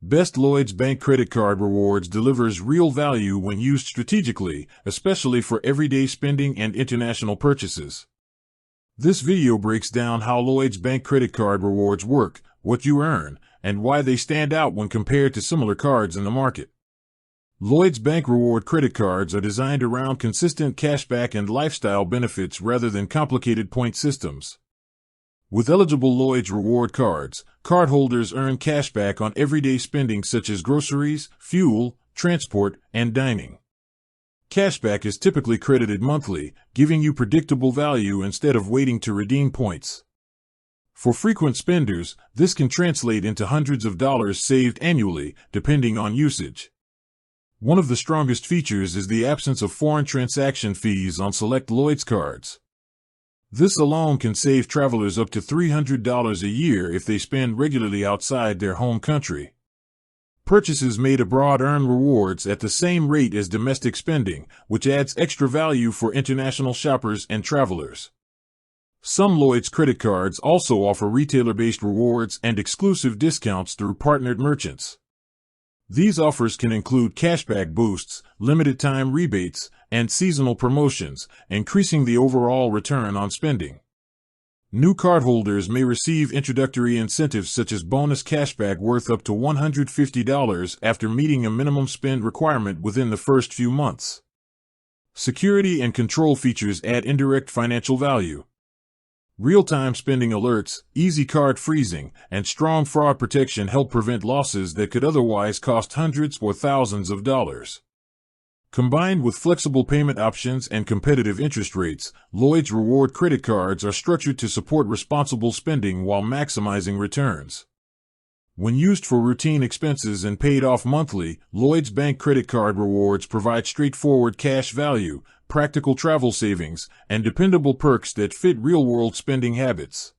Best Lloyds Bank Credit Card Rewards delivers real value when used strategically, especially for everyday spending and international purchases. This video breaks down how Lloyds Bank Credit Card Rewards work, what you earn, and why they stand out when compared to similar cards in the market. Lloyds Bank Reward credit cards are designed around consistent cashback and lifestyle benefits rather than complicated point systems. With eligible Lloyds reward cards, cardholders earn cashback on everyday spending such as groceries, fuel, transport, and dining. Cashback is typically credited monthly, giving you predictable value instead of waiting to redeem points. For frequent spenders, this can translate into hundreds of dollars saved annually, depending on usage. One of the strongest features is the absence of foreign transaction fees on select Lloyds cards. This alone can save travelers up to $300 a year if they spend regularly outside their home country. Purchases made abroad earn rewards at the same rate as domestic spending, which adds extra value for international shoppers and travelers. Some Lloyds credit cards also offer retailer-based rewards and exclusive discounts through partnered merchants. These offers can include cashback boosts, limited-time rebates, and seasonal promotions, increasing the overall return on spending. New cardholders may receive introductory incentives such as bonus cashback worth up to $150 after meeting a minimum spend requirement within the first few months. Security and control features add indirect financial value. Real-time spending alerts, easy card freezing, and strong fraud protection help prevent losses that could otherwise cost hundreds or thousands of dollars. Combined with flexible payment options and competitive interest rates, Lloyds Reward credit cards are structured to support responsible spending while maximizing returns. When used for routine expenses and paid off monthly, Lloyds Bank Credit Card Rewards provide straightforward cash value, practical travel savings, and dependable perks that fit real-world spending habits.